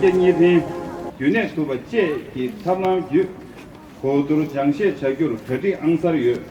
이전일이 윤회 두 번째 이 탐험 유 고도로 장시의 자교로 거리 앙사를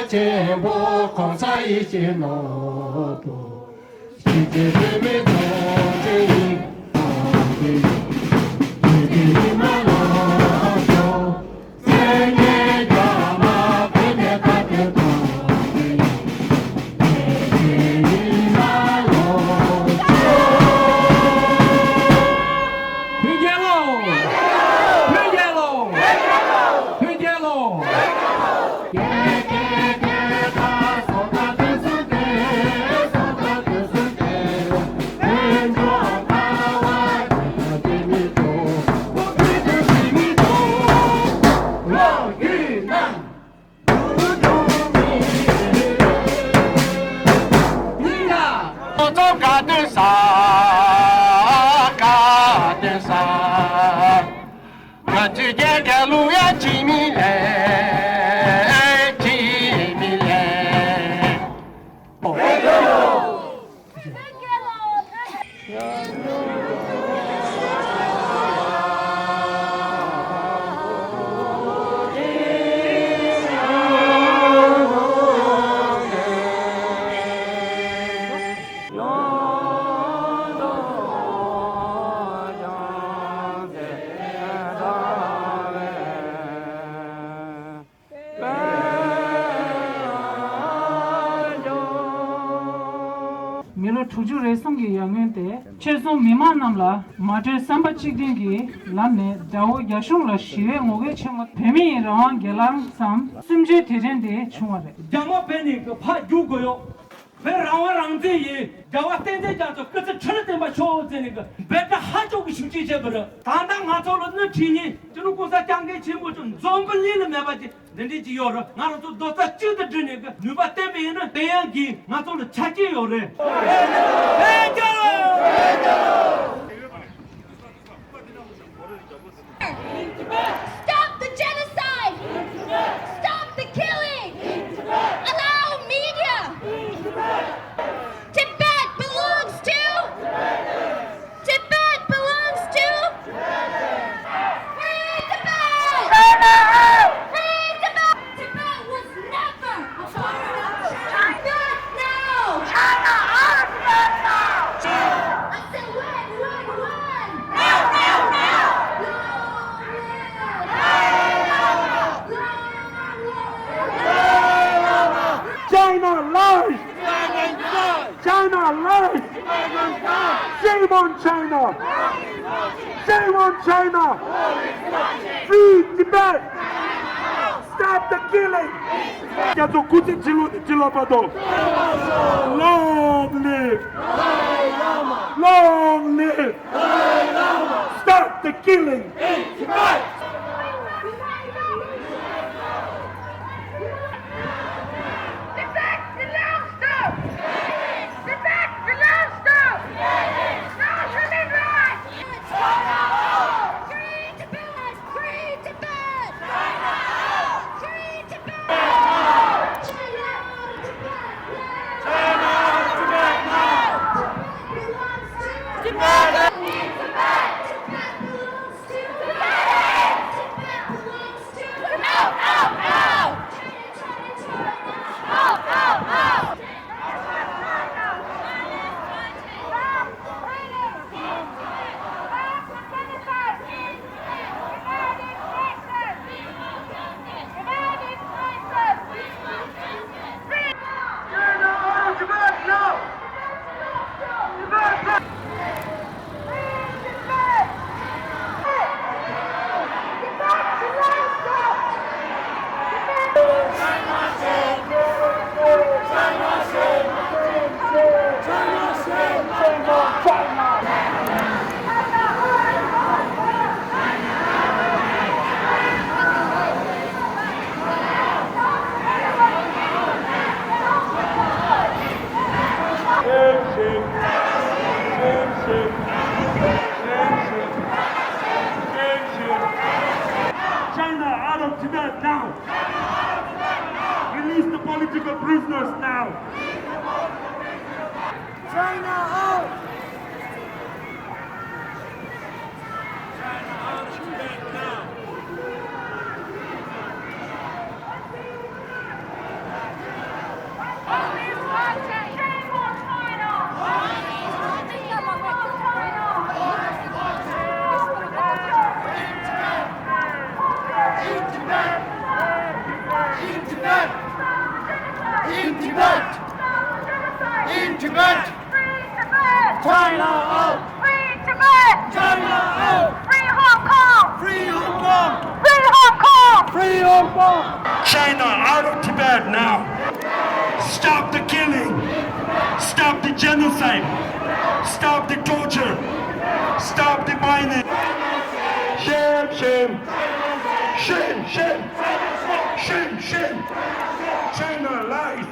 제보 공사이지 노도 시제름의 동쟁이 이기만 오죠 생애가마 베네가드 동쟁이 이기만 오죠 मिलो ठुजु रेसंग के यांगते छेसो मिमान नामला माटे संबा चिकदिन की लाने दाओ याशों ला शिवे मोगे छम फेमी रवां गेलांग साम सिमजे थेजेन दे छुवारे जामा पेनी को फा जुगयो वे रावा रंगते ये जावा तेजे जातो कच छलते मा शो जेने को बेटा हाजो की शुची जे बर तांदा मातो न ठीनी जनु कोसा चांगे छिमो ज जोंबली न मेबाजी नंदी जी योर नारो तो दोता चिद 드네 को 누바 때베는 대양기 나도 차지 요래 Stop the genocide! Stop the killing! Allow media! Tibet belongs to... Tibet belongs to... Free Tibet! Free Tibet! Tibet was never a part of China! Now! China out of Tibet now! I said when? Now! China lies! China lies! Shame on China! Shame on China! Free Tibet! Stop the killing! 계속 굳이 질러봐도 Long live! Long live! Stop the killing! Tibet belongs to Tibet! Free Tibet! China out! Free Tibet! China out! Free Hong Kong! Free Hong Kong! Free Hong Kong! Free Hong Kong! China out of Tibet now. Stop the killing. Stop the genocide. Stop the torture. Stop the mining. Shame, shame. Shame, shame. Shame, shame. China lies.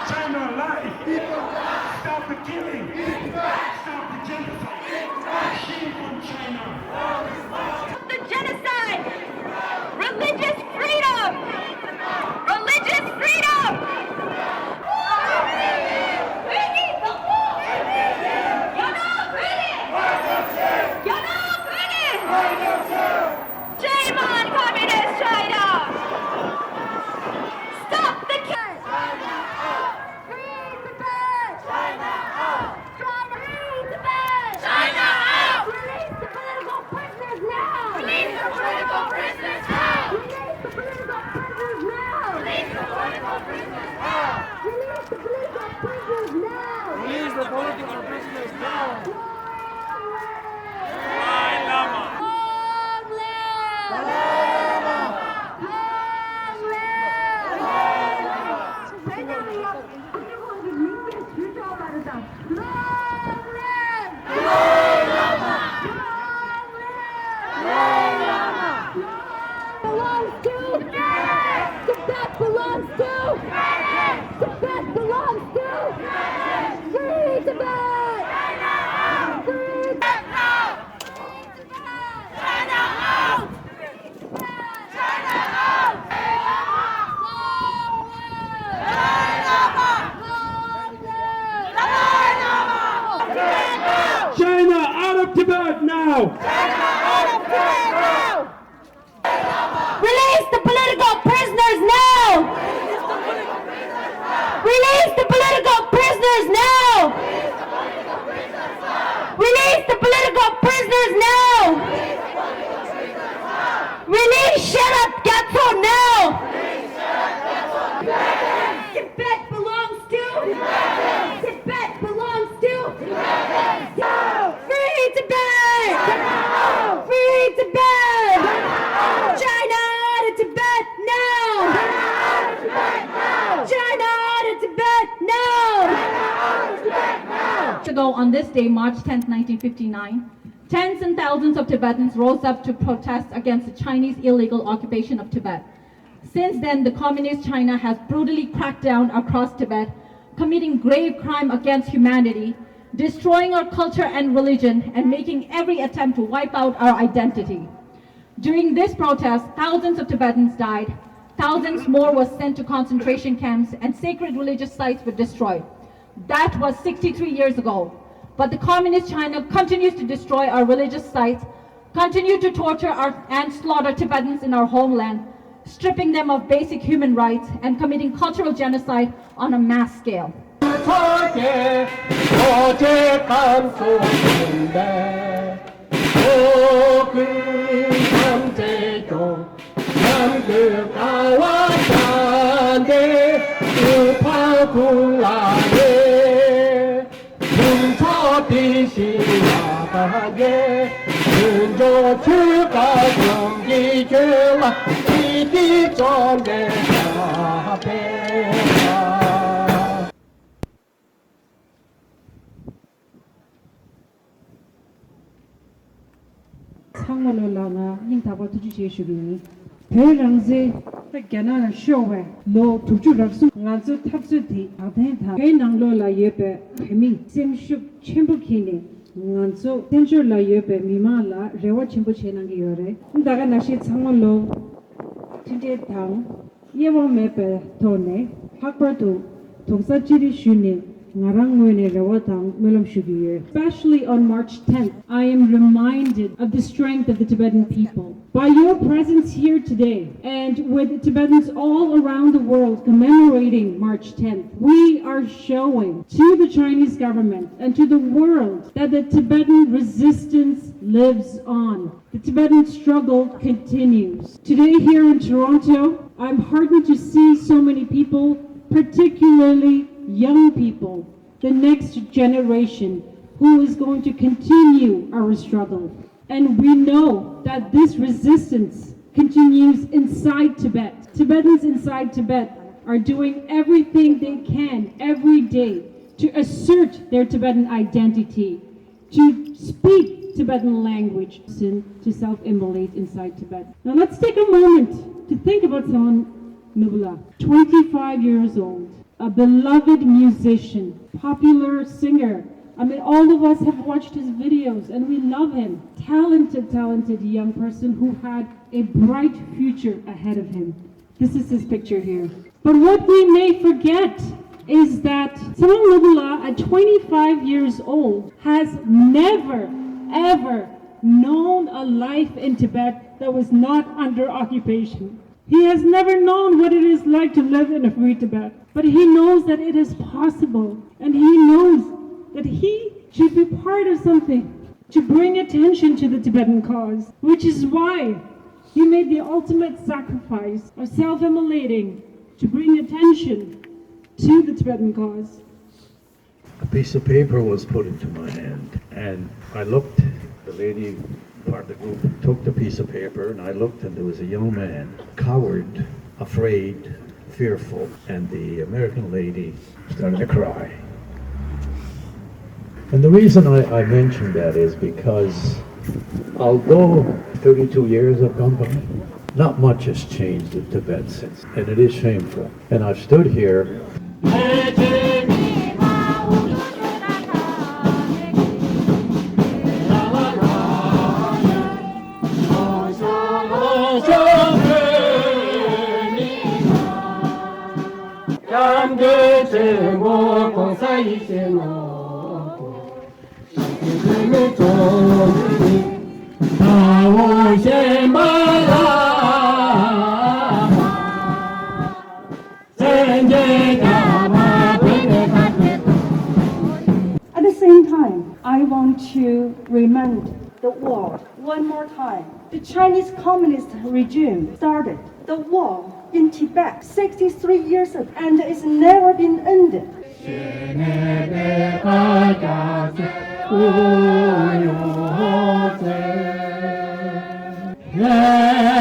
China lies. Stop the killing. Stop the genocide. Shame from China. The genocide! Religious freedom! Religious freedom! We need the war! You're not ready! You're not ready! Shame on communist China! Stop the killing! Free Tibet! China out! China free Tibet! China out! Release the political prisoners now! Release the political prisoners now! Release the political prisoners now! Release the political prisoners now! Release the political prisoners now! Release the political prisoners now! Long live! Long live! 왜냐면 그리고 민주의 주저가 말이다. Long live! Belongs to Tibet belongs to Tibet belongs to free Tibet! Free Tibet! China out! China out! China out of Tibet now! Release the political prisoners now! Release the political prisoners now! Release the political prisoners now! Release Shut Up Ghetto now! Tibet belongs to Tibet belongs to Free Tibet! Free Tibet! China to Tibet now! China to Tibet now! Ago on this day, March 10, 1959, tens and thousands of Tibetans rose up to protest against the Chinese illegal occupation of Tibet. Since then, the communist China has brutally cracked down across Tibet, committing grave crime against humanity, destroying our culture and religion, and making every attempt to wipe out our identity. During this protest, thousands of Tibetans died, thousands more were sent to concentration camps, and sacred religious sites were destroyed. That was 63 years ago. But the communist China continues to destroy our religious sites, continue to torture and slaughter Tibetans in our homeland, stripping them of basic human rights, and committing cultural genocide on a mass scale. 어제 감소인데 그 삼재종 남극아와 산대 우파굴라에 훔쳐비시나가게 근조추가 경기죄와 이기전대 사배가 상원을 나나 닝타바 투지셰슈기 배랑제 개나나 쇼웨 로 투주락수 나주 탑수디 아덴타 배낭로라 예베 페미 셈슈 쳔부키니 nganzo tenjo la yebe mimala rewa chimbo chenangi yore ndaga nashi changolo tinte tang yewo mepe tone hakpartu tongsa chiri shune ngarang moine rewa tang melam shugiye. Especially on March 10th, I am reminded of the strength of the Tibetan people. By your presence here today, and with Tibetans all around the world commemorating March 10th, we are showing to the Chinese government and to the world that the Tibetan resistance lives on. The Tibetan struggle continues. Today here in Toronto, I'm heartened to see so many people, particularly young people, the next generation who is going to continue our struggle. And we know that this resistance continues inside Tibet. Tibetans inside Tibet are doing everything they can every day to assert their Tibetan identity, to speak Tibetan language, to self-immolate inside Tibet. Now let's take a moment to think about Saman Nubla, 25 years old, a beloved musician, popular singer. I mean, all of us have watched his videos and we love him. Talented young person who had a bright future ahead of him. This is his picture here. But what we may forget is that Saman Nubla, at 25 years old, has never, ever known a life in Tibet that was not under occupation. He has never known what it is like to live in a free Tibet. But he knows that it is possible, and he knows that he should be part of something to bring attention to the Tibetan cause, which is why he made the ultimate sacrifice of self-immolating to bring attention to the Tibetan cause. A piece of paper was put into my hand, and I looked. The lady, part of the group, took the piece of paper, and I looked, and there was a young man, coward, afraid, fearful, and the American lady started to cry. And the reason I mention that is because although 32 years have gone by, not much has changed in Tibet since, and it is shameful. And I've stood here At the same time, I want to remind the world one more time. The Chinese Communist regime started the war in Tibet 63 years ago, and it's never been ended. Yeah.